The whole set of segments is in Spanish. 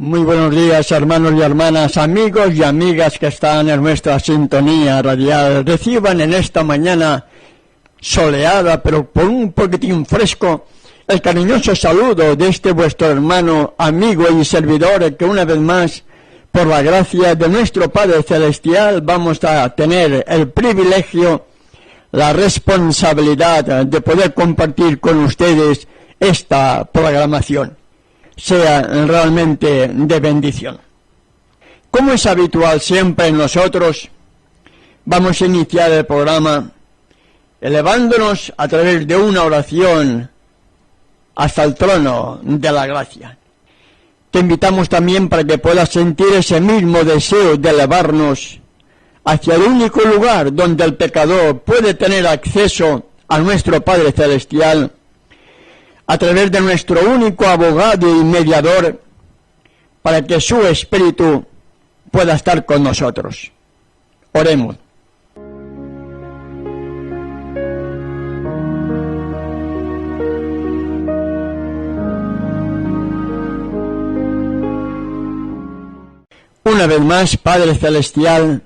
Muy buenos días, hermanos y hermanas, amigos y amigas que están en nuestra sintonía radial. Reciban en esta mañana soleada, pero por un poquitín fresco, el cariñoso saludo de este vuestro hermano, amigo y servidor, que una vez más, por la gracia de nuestro Padre Celestial, vamos a tener el privilegio, la responsabilidad de poder compartir con ustedes esta programación. Sea realmente de bendición. Como es habitual siempre en nosotros, vamos a iniciar el programa elevándonos a través de una oración hasta el trono de la gracia. Te invitamos también para que puedas sentir ese mismo deseo de elevarnos hacia el único lugar donde el pecador puede tener acceso a nuestro Padre Celestial, a través de nuestro único abogado y mediador, para que su Espíritu pueda estar con nosotros. Oremos. Una vez más, Padre Celestial,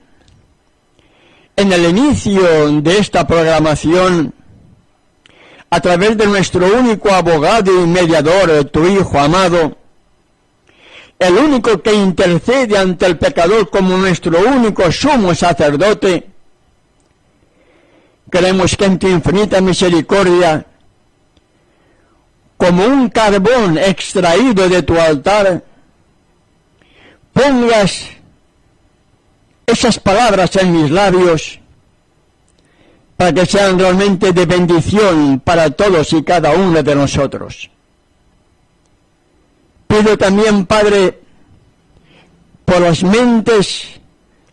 en el inicio de esta programación, a través de nuestro único abogado y mediador, tu Hijo amado, el único que intercede ante el pecador como nuestro único sumo sacerdote, queremos que en tu infinita misericordia, como un carbón extraído de tu altar, pongas esas palabras en mis labios, para que sean realmente de bendición para todos y cada uno de nosotros. Pido también, Padre, por las mentes,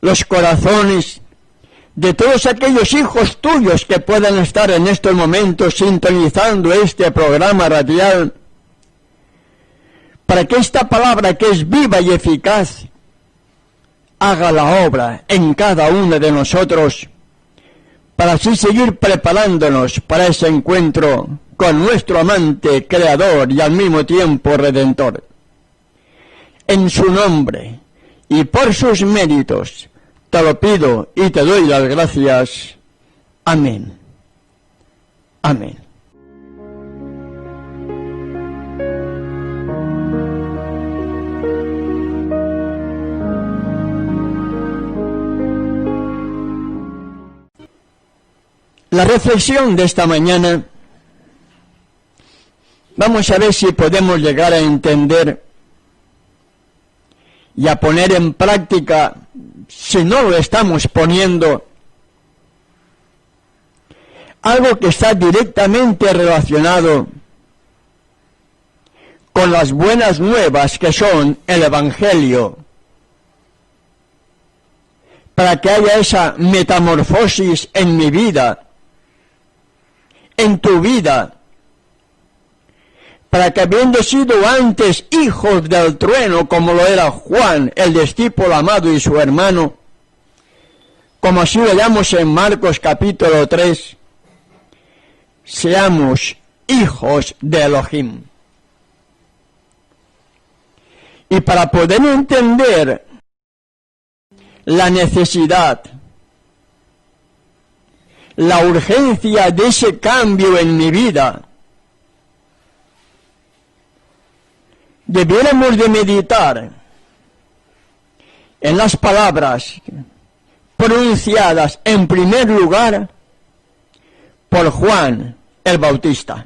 los corazones de todos aquellos hijos tuyos que puedan estar en estos momentos sintonizando este programa radial, para que esta palabra que es viva y eficaz haga la obra en cada uno de nosotros, para así seguir preparándonos para ese encuentro con nuestro amante, creador y al mismo tiempo redentor. En su nombre y por sus méritos te lo pido y te doy las gracias. Amén. Amén. La reflexión de esta mañana, vamos a ver si podemos llegar a entender y a poner en práctica, si no lo estamos poniendo, algo que está directamente relacionado con las buenas nuevas que son el Evangelio, para que haya esa metamorfosis en mi vida, en tu vida, para que habiendo sido antes hijos del trueno, como lo era Juan, el discípulo amado y su hermano, como así lo hallamos en Marcos capítulo 3, seamos hijos de Elohim. Y para poder entender la necesidad, la urgencia de ese cambio en mi vida, debiéramos de meditar en las palabras pronunciadas en primer lugar por Juan el Bautista.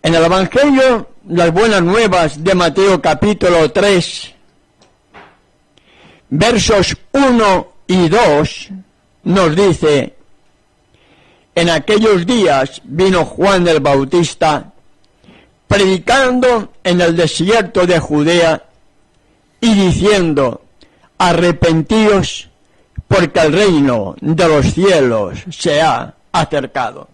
En el Evangelio, las buenas nuevas de Mateo capítulo 3, versos 1 y 2, nos dice: en aquellos días vino Juan el Bautista, predicando en el desierto de Judea, y diciendo: arrepentíos, porque el reino de los cielos se ha acercado.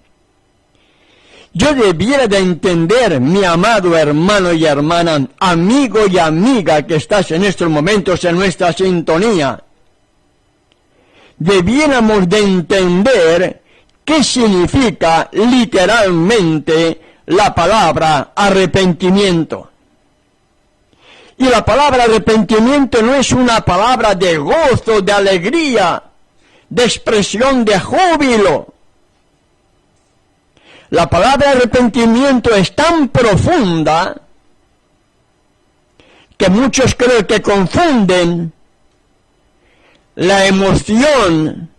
Yo debiera de entender, mi amado hermano y hermana, amigo y amiga que estás en estos momentos en nuestra sintonía, debiéramos de entender qué significa literalmente la palabra arrepentimiento. Y la palabra arrepentimiento no es una palabra de gozo, de alegría, de expresión de júbilo. La palabra arrepentimiento es tan profunda que muchos creo que confunden la emoción,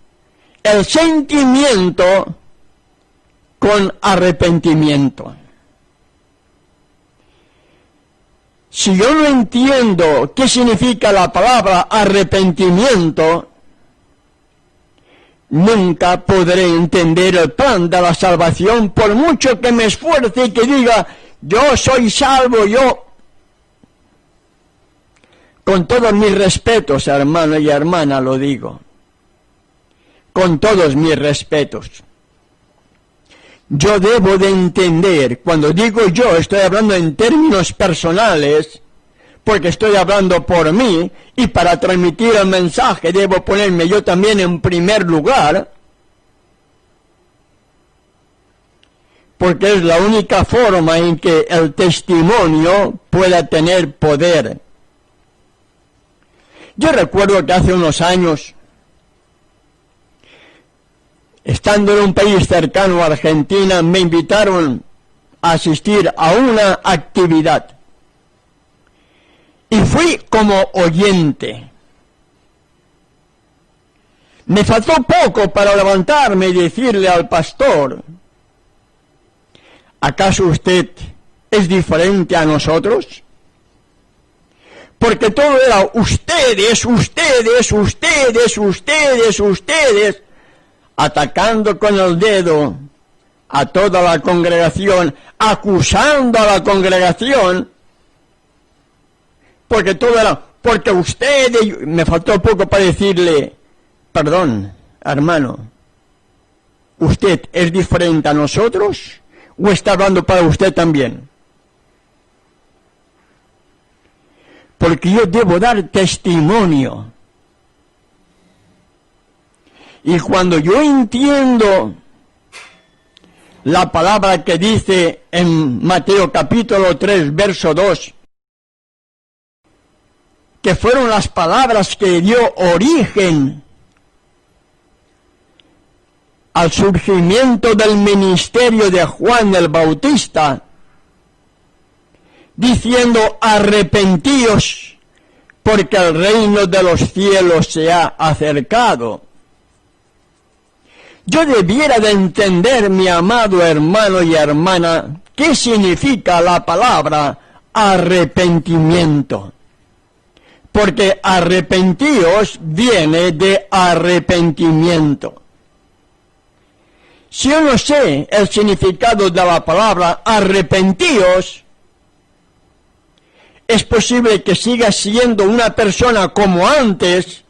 el sentimiento con arrepentimiento. Si yo no entiendo qué significa la palabra arrepentimiento, nunca podré entender el plan de la salvación, por mucho que me esfuerce y que diga, yo soy salvo, yo. Con todos mis respetos, hermano y hermana, lo digo. Con todos mis respetos. Yo debo de entender, cuando digo yo, estoy hablando en términos personales, porque estoy hablando por mí, y para transmitir el mensaje debo ponerme yo también en primer lugar, porque es la única forma en que el testimonio pueda tener poder. Yo recuerdo que hace unos años, estando en un país cercano a Argentina, me invitaron a asistir a una actividad. Y fui como oyente. Me faltó poco para levantarme y decirle al pastor, ¿acaso usted es diferente a nosotros? Porque todo era ustedes, atacando con el dedo a toda la congregación, acusando a la congregación, porque todo era, porque ustedes, me faltó poco para decirle, perdón, hermano, ¿usted es diferente a nosotros o está hablando para usted también? Porque yo debo dar testimonio. Y cuando yo entiendo la palabra que dice en Mateo capítulo 3, verso 2, que fueron las palabras que dio origen al surgimiento del ministerio de Juan el Bautista, diciendo, arrepentíos, porque el reino de los cielos se ha acercado. Yo debiera de entender, mi amado hermano y hermana, qué significa la palabra arrepentimiento. Porque arrepentíos viene de arrepentimiento. Si yo no sé el significado de la palabra arrepentíos, es posible que siga siendo una persona como antes,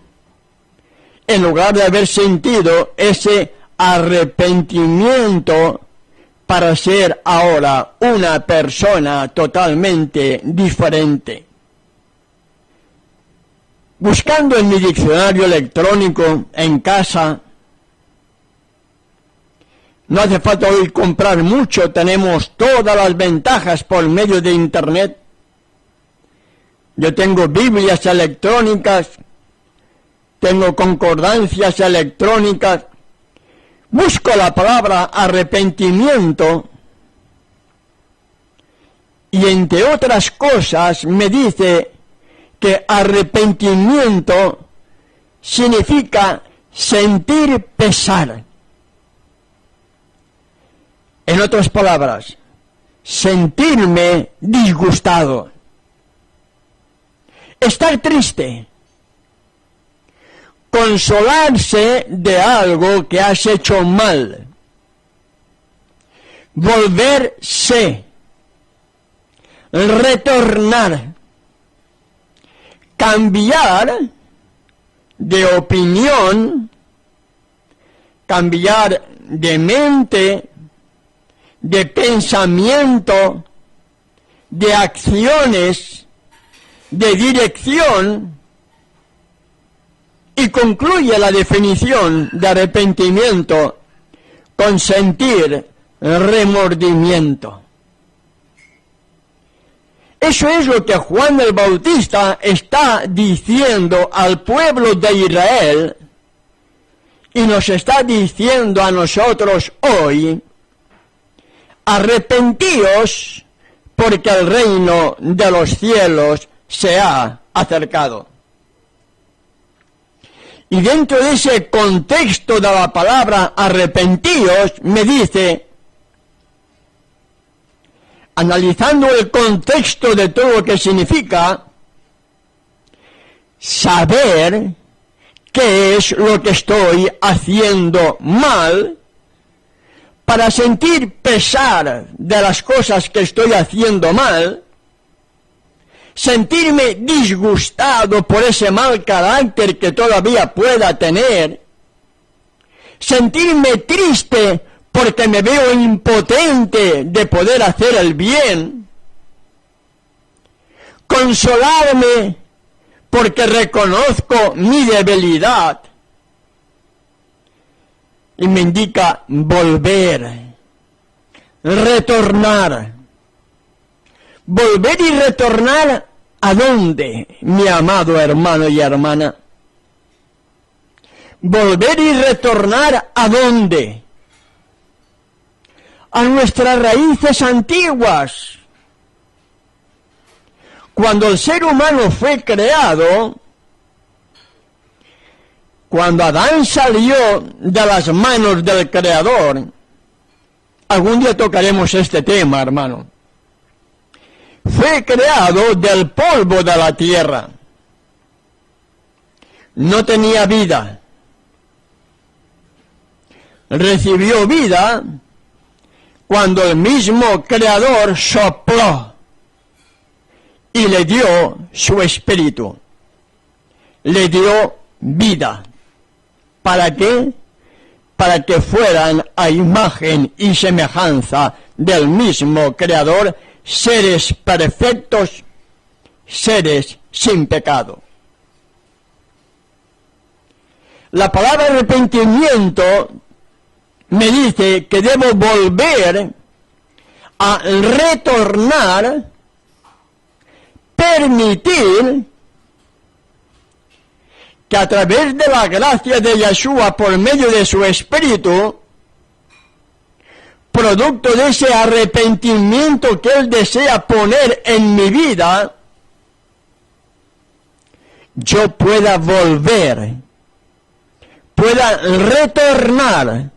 en lugar de haber sentido ese arrepentimiento para ser ahora una persona totalmente diferente. Buscando en mi diccionario electrónico en casa, no hace falta hoy comprar mucho, tenemos todas las ventajas por medio de Internet. Yo tengo Biblias electrónicas, tengo concordancias electrónicas. Busco la palabra arrepentimiento y entre otras cosas me dice que arrepentimiento significa sentir pesar. En otras palabras, sentirme disgustado. Estar triste. Consolarse de algo que has hecho mal. Volverse. Retornar. Cambiar de opinión. Cambiar de mente. De pensamiento. De acciones. De dirección. Y concluye la definición de arrepentimiento con sentir remordimiento. Eso es lo que Juan el Bautista está diciendo al pueblo de Israel y nos está diciendo a nosotros hoy: arrepentíos porque el reino de los cielos se ha acercado. Y dentro de ese contexto de la palabra arrepentíos, me dice, analizando el contexto de todo lo que significa, saber qué es lo que estoy haciendo mal, para sentir pesar de las cosas que estoy haciendo mal, sentirme disgustado por ese mal carácter que todavía pueda tener, sentirme triste porque me veo impotente de poder hacer el bien, consolarme porque reconozco mi debilidad, y me indica volver, retornar. Volver y retornar, ¿a dónde, mi amado hermano y hermana? Volver y retornar, ¿a dónde? A nuestras raíces antiguas. Cuando el ser humano fue creado, cuando Adán salió de las manos del Creador, algún día tocaremos este tema, hermano. Fue creado del polvo de la tierra. No tenía vida. Recibió vida cuando el mismo Creador sopló y le dio su espíritu. Le dio vida. ¿Para qué? Para que fueran a imagen y semejanza del mismo Creador, seres perfectos, seres sin pecado. La palabra arrepentimiento me dice que debo volver a retornar, permitir que a través de la gracia de Yeshua, por medio de su Espíritu, producto de ese arrepentimiento que Él desea poner en mi vida, yo pueda volver, pueda retornar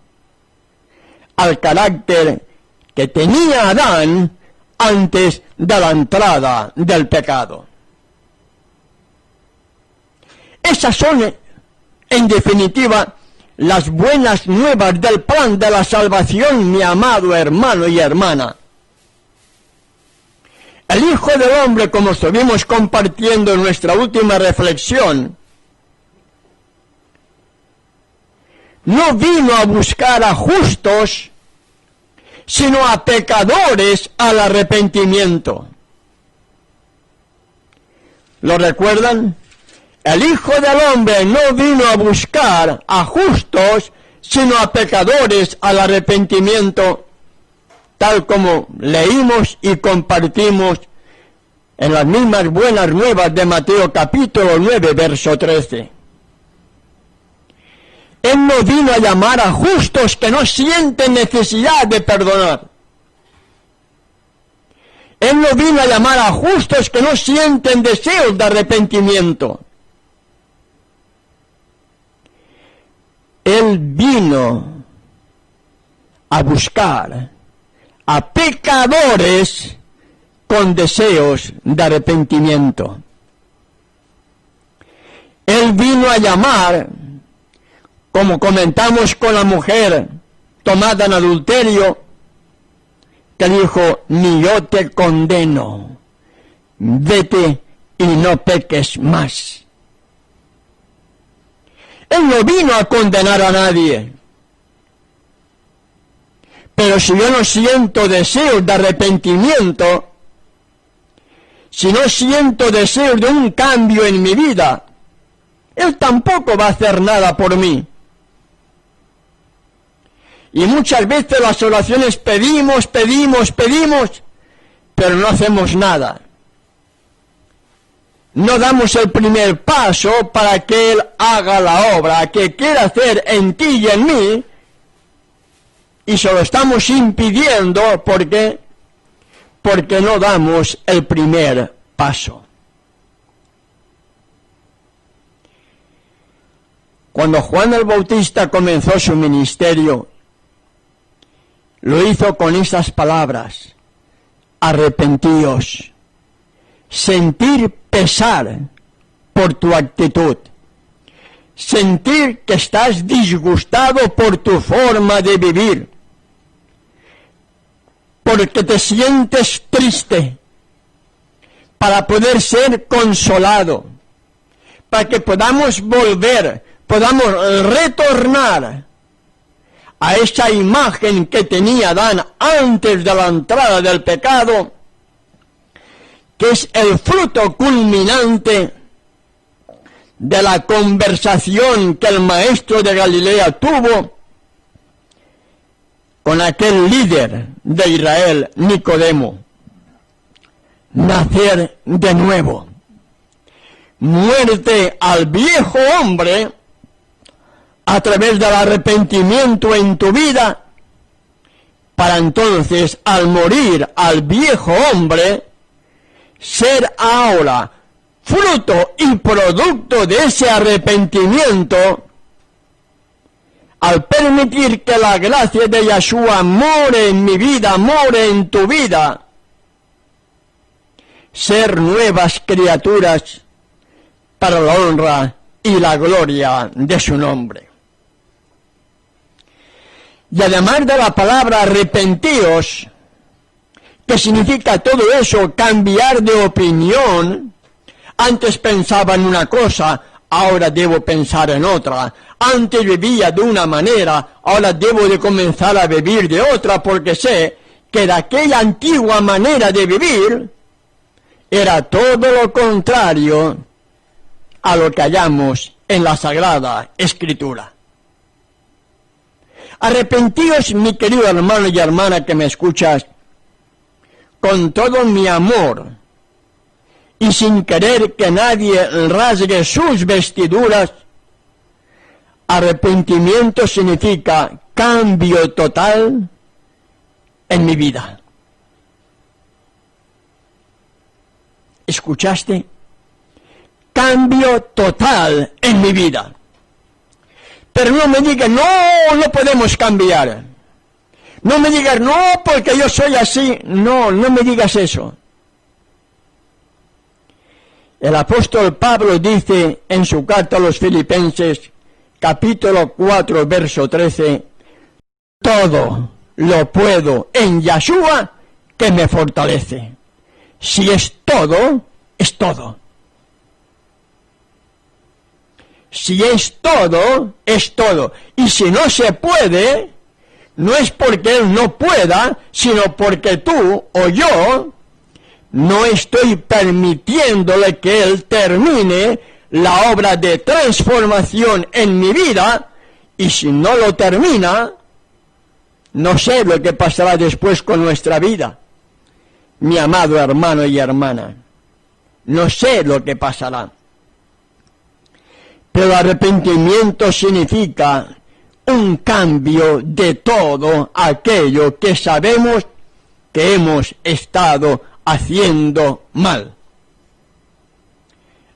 al carácter que tenía Adán antes de la entrada del pecado. Esas son, en definitiva, las buenas nuevas del plan de la salvación, mi amado hermano y hermana. El Hijo del Hombre, como estuvimos compartiendo en nuestra última reflexión, no vino a buscar a justos, sino a pecadores al arrepentimiento. ¿Lo recuerdan? El Hijo del Hombre no vino a buscar a justos, sino a pecadores al arrepentimiento, tal como leímos y compartimos en las mismas buenas nuevas de Mateo capítulo 9, verso 13. Él no vino a llamar a justos que no sienten necesidad de perdonar. Él no vino a llamar a justos que no sienten deseos de arrepentimiento. Él vino a buscar a pecadores con deseos de arrepentimiento. Él vino a llamar, como comentamos con la mujer tomada en adulterio, que dijo: ni yo te condeno, vete y no peques más. Él no vino a condenar a nadie. Pero si yo no siento deseos de arrepentimiento, si no siento deseos de un cambio en mi vida, Él tampoco va a hacer nada por mí. Y muchas veces las oraciones pedimos, pero no hacemos nada. no damos el primer paso para que Él haga la obra que quiere hacer en ti y en mí, y se lo estamos impidiendo porque no damos el primer paso. Cuando Juan el Bautista comenzó su ministerio, lo hizo con esas palabras: arrepentíos. Sentir pesar por tu actitud, sentir que estás disgustado por tu forma de vivir, porque te sientes triste, para poder ser consolado, para que podamos volver, podamos retornar a esa imagen que tenía Adán antes de la entrada del pecado, que es el fruto culminante de la conversación que el maestro de Galilea tuvo con aquel líder de Israel, Nicodemo. Nacer de nuevo. Muerte al viejo hombre a través del arrepentimiento en tu vida, para entonces, al morir al viejo hombre, ser ahora fruto y producto de ese arrepentimiento, al permitir que la gracia de Yeshua more en mi vida, more en tu vida, ser nuevas criaturas para la honra y la gloria de su nombre. Y además de la palabra arrepentíos, que significa todo eso, cambiar de opinión. Antes pensaba en una cosa, ahora debo pensar en otra. Antes vivía de una manera, ahora debo de comenzar a vivir de otra, porque sé que de aquella antigua manera de vivir era todo lo contrario a lo que hallamos en la Sagrada Escritura. Arrepentíos, mi querido hermano y hermana que me escuchas, con todo mi amor, y sin querer que nadie rasgue sus vestiduras. Arrepentimiento significa cambio total en mi vida. ¿Escuchaste? Cambio total en mi vida. Pero no me digas, no podemos cambiar. No me digas, no, porque yo soy así. No me digas eso. El apóstol Pablo dice en su carta a los Filipenses, capítulo 4, verso 13, todo lo puedo en Yeshua que me fortalece. Si es todo, es todo. Si es todo, es todo. Y si no se puede, no es porque Él no pueda, sino porque tú o yo no estoy permitiéndole que Él termine la obra de transformación en mi vida, y si no lo termina, no sé lo que pasará después con nuestra vida, mi amado hermano y hermana. No sé lo que pasará. Pero arrepentimiento significa un cambio de todo aquello que sabemos que hemos estado haciendo mal.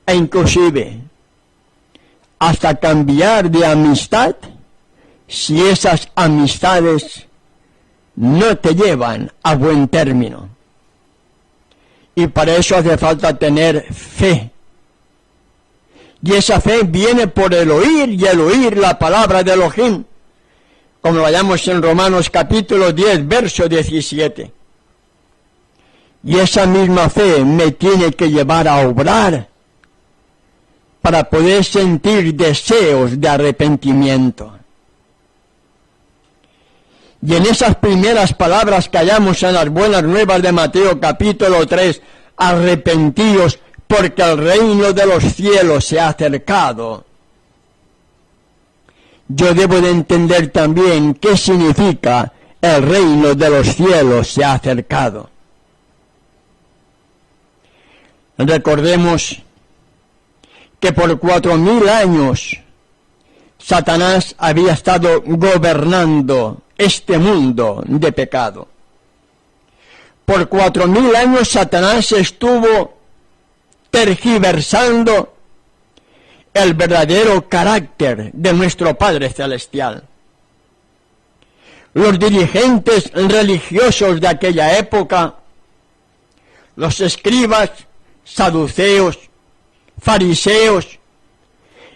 E inclusive, hasta cambiar de amistad, si esas amistades no te llevan a buen término. Y para eso hace falta tener fe. Y esa fe viene por el oír, y el oír la palabra de Elohim, como lo hallamos en Romanos capítulo 10, verso 17. Y esa misma fe me tiene que llevar a obrar para poder sentir deseos de arrepentimiento. Y en esas primeras palabras que hallamos en las buenas nuevas de Mateo capítulo 3, arrepentíos porque el reino de los cielos se ha acercado. Yo debo de entender también qué significa el reino de los cielos se ha acercado. Recordemos que por 4000 años Satanás había estado gobernando este mundo de pecado. Por 4000 años Satanás estuvo tergiversando el verdadero carácter de nuestro Padre Celestial. Los dirigentes religiosos de aquella época, los escribas, saduceos, fariseos,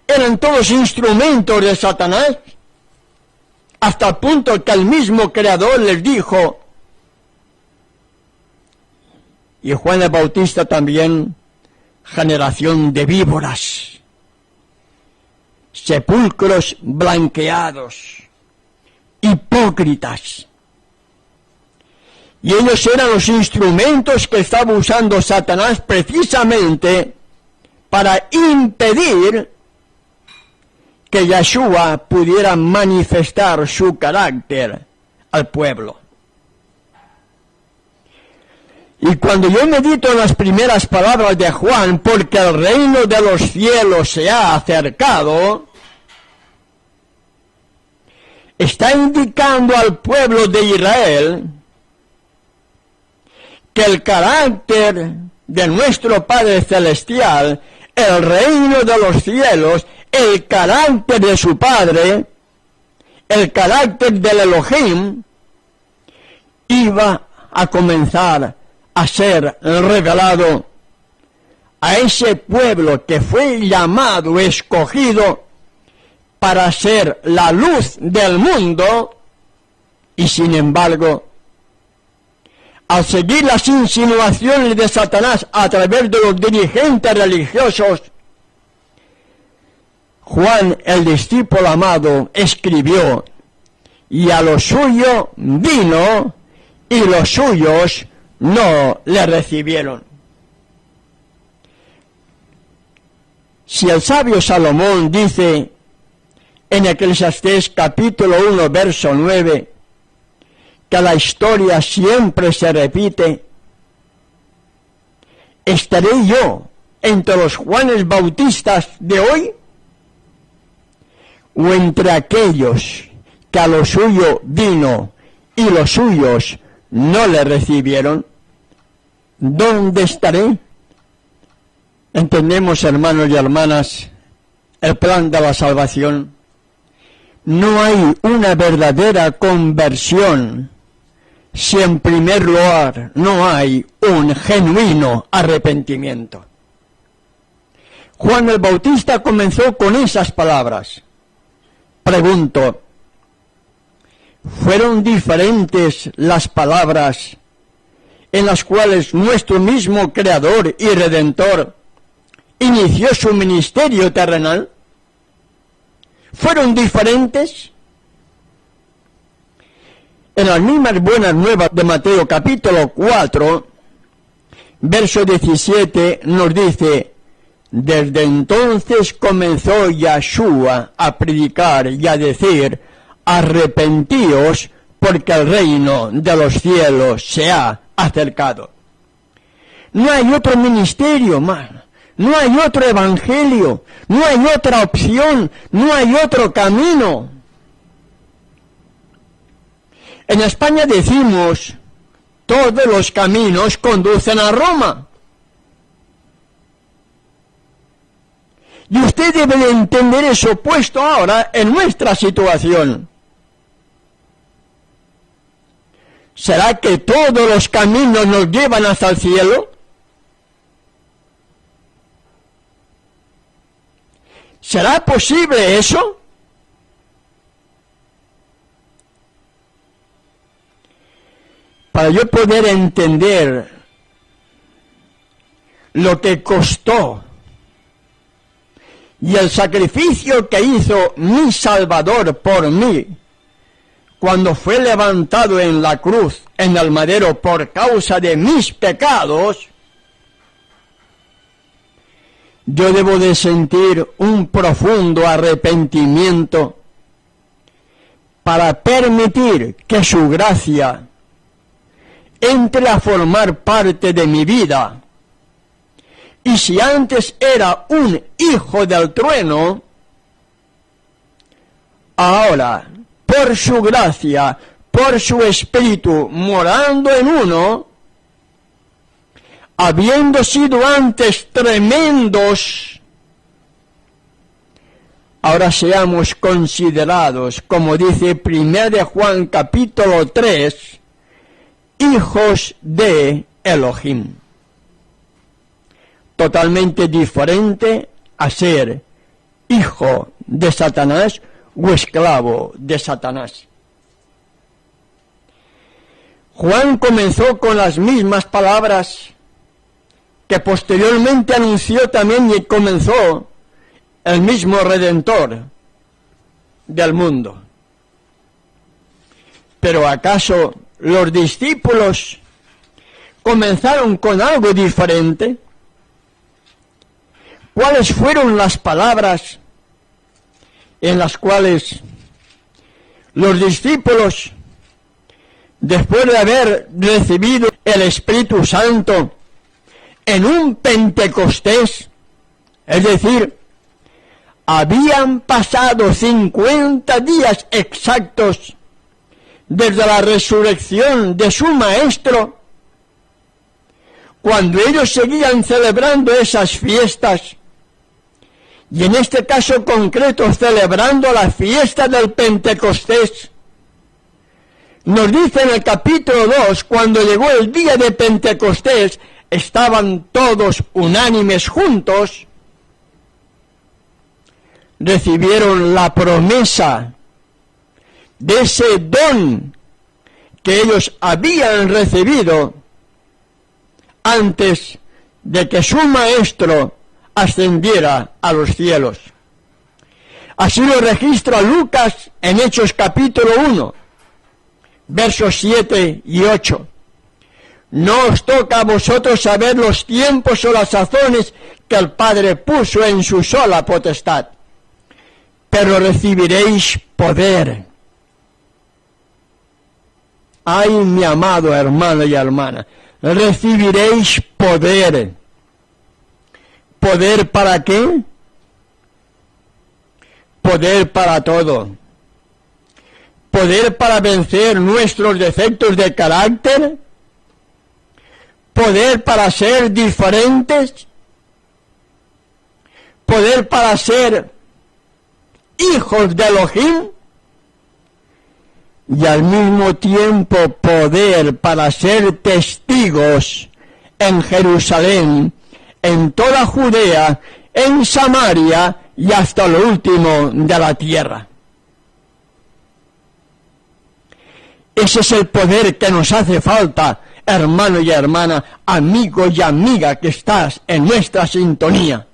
eran todos instrumentos de Satanás, hasta el punto que el mismo Creador les dijo, y Juan el Bautista también, generación de víboras, sepulcros blanqueados, hipócritas. Y ellos eran los instrumentos que estaba usando Satanás precisamente para impedir que Yeshua pudiera manifestar su carácter al pueblo. Y cuando yo medito en las primeras palabras de Juan, porque el reino de los cielos se ha acercado, está indicando al pueblo de Israel que el carácter de nuestro Padre Celestial, el reino de los cielos, el carácter de su Padre, el carácter del Elohim, iba a comenzar a ser revelado a ese pueblo que fue llamado, escogido, para ser la luz del mundo, y sin embargo, al seguir las insinuaciones de Satanás a través de los dirigentes religiosos, Juan, el discípulo amado, escribió, y a lo suyo vino, y los suyos no le recibieron. Si el sabio Salomón dice en Eclesiastés capítulo 1, verso 9, que la historia siempre se repite, ¿estaré yo entre los Juanes Bautistas de hoy? ¿O entre aquellos que a lo suyo vino y los suyos no le recibieron? ¿Dónde estaré? Entendemos, hermanos y hermanas, el plan de la salvación. No hay una verdadera conversión si en primer lugar no hay un genuino arrepentimiento. Juan el Bautista comenzó con esas palabras. Pregunto, ¿fueron diferentes las palabras en las cuales nuestro mismo Creador y Redentor inició su ministerio terrenal? ¿Fueron diferentes? En las mismas buenas nuevas de Mateo capítulo 4, verso 17, nos dice, desde entonces comenzó Yeshua a predicar y a decir, arrepentíos porque el reino de los cielos se ha acercado. No hay otro ministerio más, no hay otro evangelio, no hay otra opción, no hay otro camino. En España decimos, todos los caminos conducen a Roma. Y usted debe de entender eso puesto ahora en nuestra situación. ¿Será que todos los caminos nos llevan hasta el cielo? ¿Será posible eso? Para yo poder entender lo que costó y el sacrificio que hizo mi Salvador por mí, cuando fue levantado en la cruz, en el madero, por causa de mis pecados, yo debo de sentir un profundo arrepentimiento para permitir que su gracia entre a formar parte de mi vida Y si antes era un hijo del trueno, ahora, por su gracia, por su espíritu morando en uno, habiendo sido antes tremendos, ahora seamos considerados, como dice 1 de Juan capítulo 3, hijos de Elohim. Totalmente diferente a ser hijo de Satanás o esclavo de Satanás. Juan comenzó con las mismas palabras que posteriormente anunció también y comenzó el mismo Redentor del mundo. Pero ¿acaso los discípulos comenzaron con algo diferente? ¿Cuáles fueron las palabras en las cuales los discípulos, después de haber recibido el Espíritu Santo en un Pentecostés, es decir, habían pasado 50 días exactos desde la resurrección de su Maestro, cuando ellos seguían celebrando esas fiestas, y en este caso concreto celebrando la fiesta del Pentecostés? Nos dice en el capítulo 2, cuando llegó el día de Pentecostés, estaban todos unánimes juntos, recibieron la promesa de ese don que ellos habían recibido antes de que su Maestro ascendiera a los cielos. Así lo registra Lucas en Hechos capítulo 1, versos 7 y 8. No os toca a vosotros saber los tiempos o las sazones que el Padre puso en su sola potestad, pero recibiréis poder. Ay, mi amado hermano y hermana, recibiréis poder. ¿Poder para qué? Poder para todo. Poder para vencer nuestros defectos de carácter. Poder para ser diferentes. Poder para ser hijos de Elohim. Y al mismo tiempo poder para ser testigos en Jerusalén, en toda Judea, en Samaria y hasta lo último de la tierra. Ese es el poder que nos hace falta, hermano y hermana, amigo y amiga que estás en nuestra sintonía.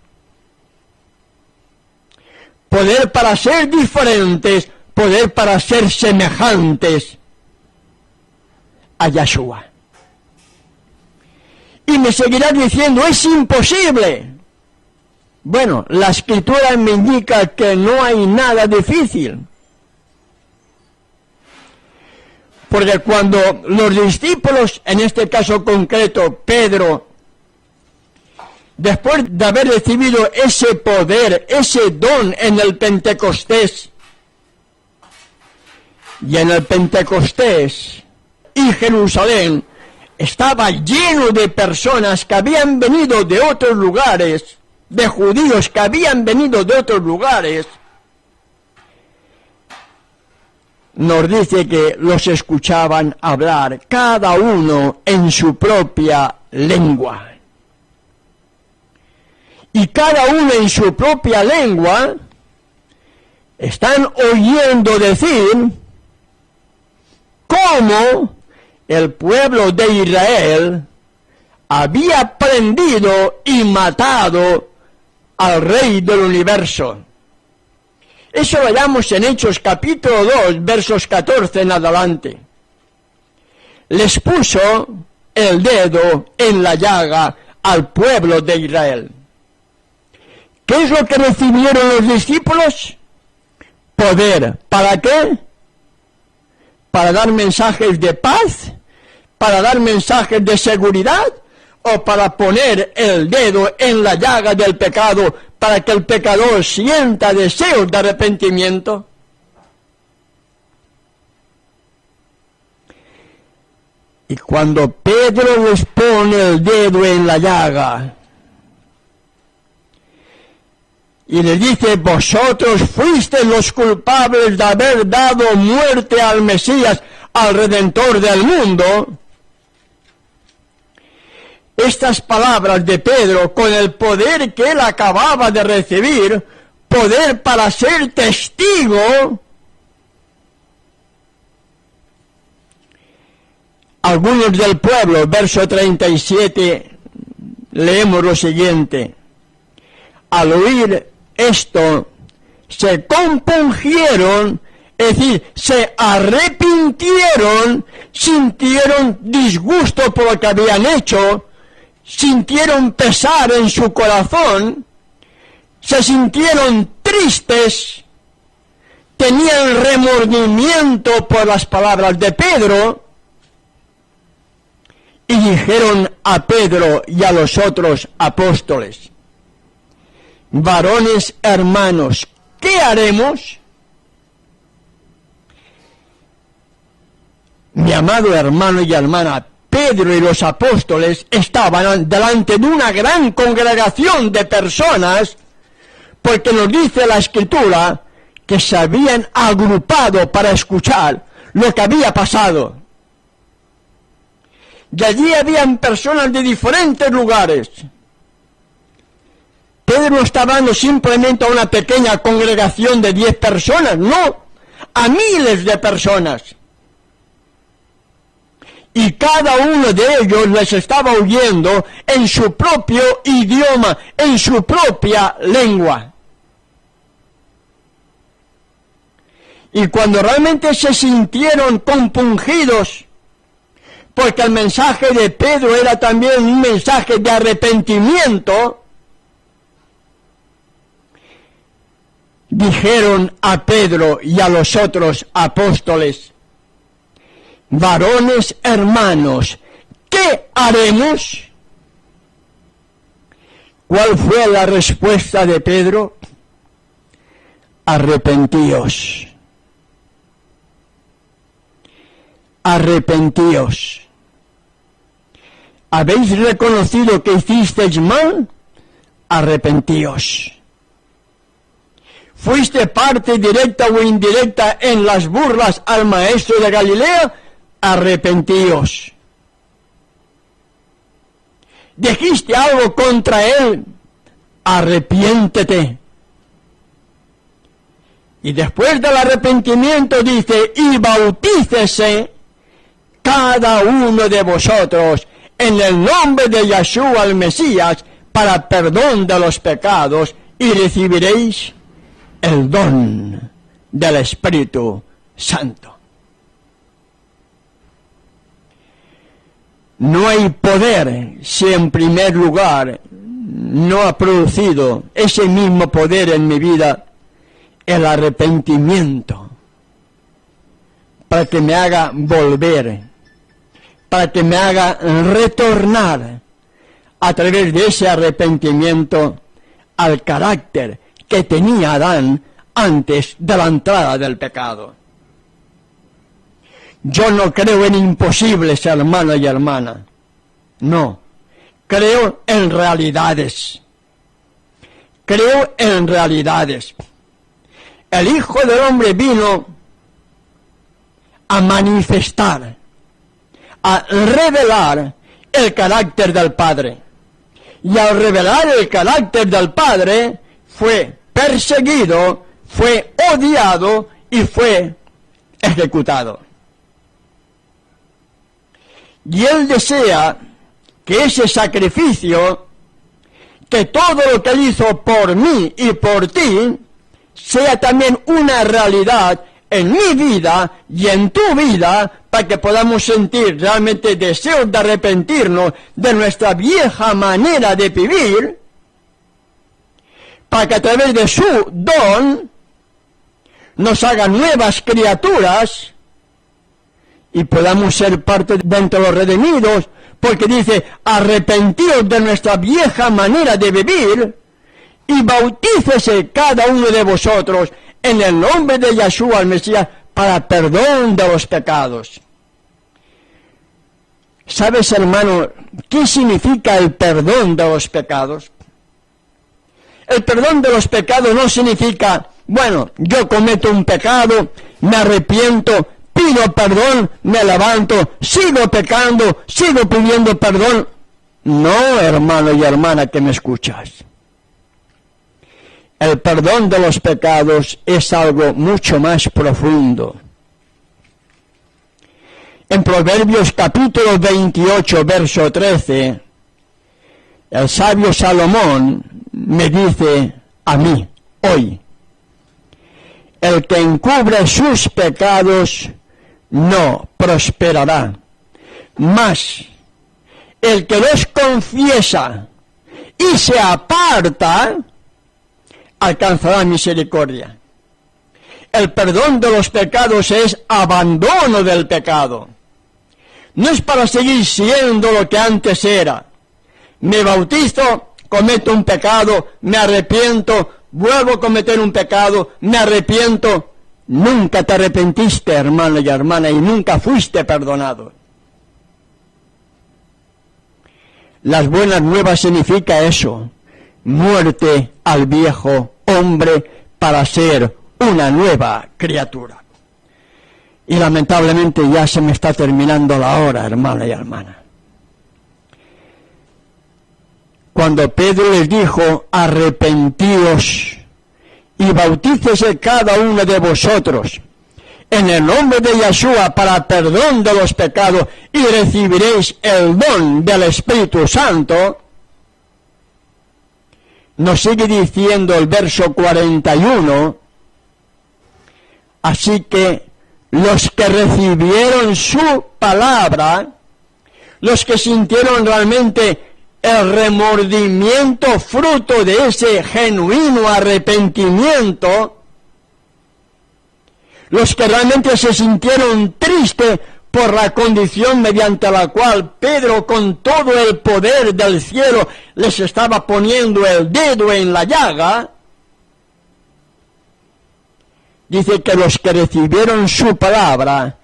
Poder para ser diferentes, poder para ser semejantes a Yahshua. Y me seguirás diciendo, es imposible. Bueno, la Escritura me indica que no hay nada difícil. Porque cuando los discípulos, en este caso concreto, Pedro, después de haber recibido ese poder, ese don en el Pentecostés, y en el Pentecostés y Jerusalén estaba lleno de personas que habían venido de otros lugares, de judíos que habían venido de otros lugares, nos dice que los escuchaban hablar, cada uno en su propia lengua. Y cada uno en su propia lengua están oyendo decir cómo el pueblo de Israel había prendido y matado al Rey del Universo. Eso lo hallamos en Hechos capítulo 2, versos 14 en adelante. Les puso el dedo en la llaga al pueblo de Israel. ¿Qué es lo que recibieron los discípulos? Poder. ¿Para qué? Para dar mensajes de paz, para dar mensajes de seguridad, o para poner el dedo en la llaga del pecado para que el pecador sienta deseos de arrepentimiento? Y cuando Pedro les pone el dedo en la llaga y les dice, vosotros fuisteis los culpables de haber dado muerte al Mesías, al Redentor del mundo, estas palabras de Pedro, con el poder que él acababa de recibir, poder para ser testigo, algunos del pueblo, verso 37, leemos lo siguiente: al oír esto, se compungieron, es decir, se arrepintieron, sintieron disgusto por lo que habían hecho, sintieron pesar en su corazón, se sintieron tristes, tenían remordimiento por las palabras de Pedro, y dijeron a Pedro y a los otros apóstoles: varones hermanos, ¿qué haremos? Mi amado hermano y hermana, Pedro y los apóstoles estaban delante de una gran congregación de personas, porque nos dice la Escritura que se habían agrupado para escuchar lo que había pasado. Y allí habían personas de diferentes lugares. Pedro no está hablando simplemente a una pequeña congregación de 10 personas, no, a miles de personas. Y cada uno de ellos les estaba oyendo en su propio idioma, en su propia lengua. Y cuando realmente se sintieron compungidos, porque el mensaje de Pedro era también un mensaje de arrepentimiento, dijeron a Pedro y a los otros apóstoles: varones hermanos, ¿qué haremos? ¿Cuál fue la respuesta de Pedro? Arrepentíos. Arrepentíos. ¿Habéis reconocido que hicisteis mal? Arrepentíos. ¿Fuiste parte directa o indirecta en las burlas al maestro de Galilea? Arrepentíos. ¿Dijiste algo contra él? Arrepiéntete. Y después del arrepentimiento dice: y bautícese cada uno de vosotros en el nombre de Yeshua el Mesías para perdón de los pecados, y recibiréis el don del Espíritu Santo. No hay poder si en primer lugar no ha producido ese mismo poder en mi vida el arrepentimiento, para que me haga volver, para que me haga retornar a través de ese arrepentimiento al carácter que tenía Adán antes de la entrada del pecado. Yo no creo en imposibles, hermano y hermana. No. Creo en realidades. Creo en realidades. El Hijo del Hombre vino a manifestar, a revelar el carácter del Padre. Y al revelar el carácter del Padre, fue perseguido, fue odiado y fue ejecutado. Y Él desea que ese sacrificio, que todo lo que Él hizo por mí y por ti, sea también una realidad en mi vida y en tu vida, para que podamos sentir realmente deseos de arrepentirnos de nuestra vieja manera de vivir, para que a través de su don nos haga nuevas criaturas y podamos ser parte de entre los redimidos, porque dice, arrepentíos de nuestra vieja manera de vivir y bautícese cada uno de vosotros en el nombre de Yeshua el Mesías para perdón de los pecados. ¿Sabes, hermano, qué significa el perdón de los pecados? El perdón de los pecados no significa, bueno, yo cometo un pecado, me arrepiento, pido perdón, me levanto, sigo pecando, sigo pidiendo perdón. No, hermano y hermana que me escuchas. El perdón de los pecados es algo mucho más profundo. En Proverbios capítulo 28, verso 13, el sabio Salomón me dice a mí, hoy, el que encubre sus pecados no prosperará, mas el que los confiesa y se aparta, alcanzará misericordia. El perdón de los pecados es abandono del pecado. No es para seguir siendo lo que antes era. Me bautizo, cometo un pecado, me arrepiento, vuelvo a cometer un pecado, me arrepiento. Nunca te arrepentiste, hermano y hermana, y nunca fuiste perdonado. Las buenas nuevas significa eso, muerte al viejo hombre para ser una nueva criatura. Y lamentablemente ya se me está terminando la hora, hermana y hermana. Cuando Pedro les dijo, arrepentíos y bautícese cada uno de vosotros en el nombre de Yeshua para perdón de los pecados y recibiréis el don del Espíritu Santo, nos sigue diciendo el verso 41, así que los que recibieron su palabra, los que sintieron realmente el remordimiento fruto de ese genuino arrepentimiento, los que realmente se sintieron tristes por la condición mediante la cual Pedro, con todo el poder del cielo, les estaba poniendo el dedo en la llaga, dice que los que recibieron su palabra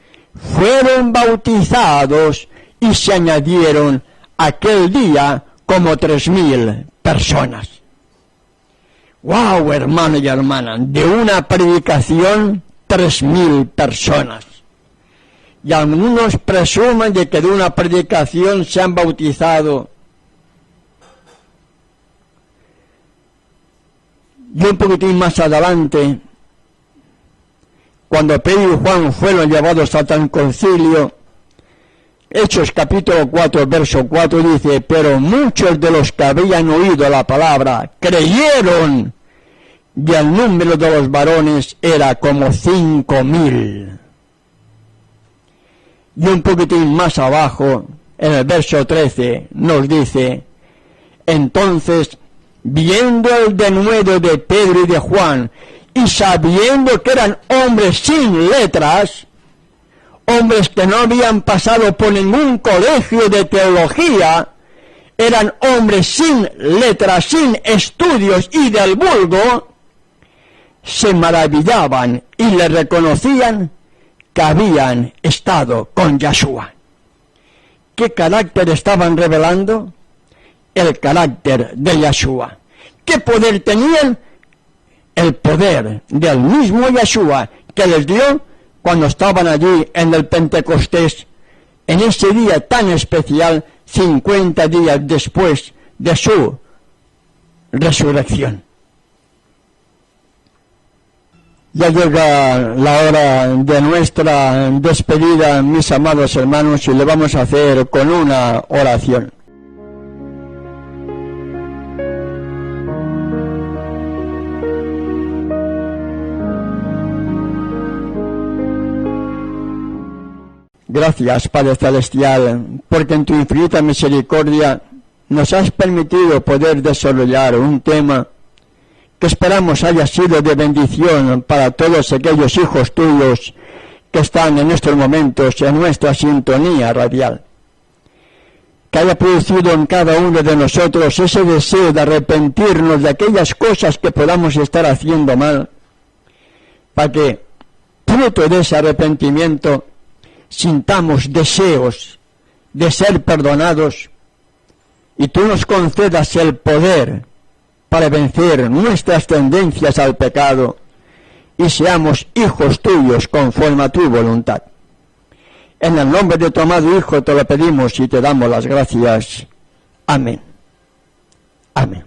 fueron bautizados y se añadieron aquel día como 3,000 personas. ¡Wow, hermano y hermana! De una predicación, 3,000 personas. Y algunos presumen de que de una predicación se han bautizado. Y un poquitín más adelante, cuando Pedro y Juan fueron llevados a tal concilio, Hechos capítulo 4, verso 4 dice, pero muchos de los que habían oído la palabra creyeron, y el número de los varones era como 5,000. Y un poquitín más abajo, en el verso 13, nos dice, entonces, viendo el denuedo de Pedro y de Juan, y sabiendo que eran hombres sin letras, hombres que no habían pasado por ningún colegio de teología, eran hombres sin letras, sin estudios y del vulgo, se maravillaban y le reconocían que habían estado con Yeshua. ¿Qué carácter estaban revelando? El carácter de Yeshua. ¿Qué poder tenían? El poder del mismo Yeshua que les dio cuando estaban allí en el Pentecostés, en ese día tan especial, 50 días después de su resurrección. Ya llega la hora de nuestra despedida, mis amados hermanos, y le vamos a hacer con una oración. Gracias, Padre Celestial, porque en tu infinita misericordia nos has permitido poder desarrollar un tema que esperamos haya sido de bendición para todos aquellos hijos tuyos que están en estos momentos en nuestra sintonía radial. que haya producido en cada uno de nosotros ese deseo de arrepentirnos de aquellas cosas que podamos estar haciendo mal, para que, fruto de ese arrepentimiento, sintamos deseos de ser perdonados y tú nos concedas el poder para vencer nuestras tendencias al pecado y seamos hijos tuyos conforme a tu voluntad. En el nombre de tu amado Hijo te lo pedimos y te damos las gracias. Amén. Amén.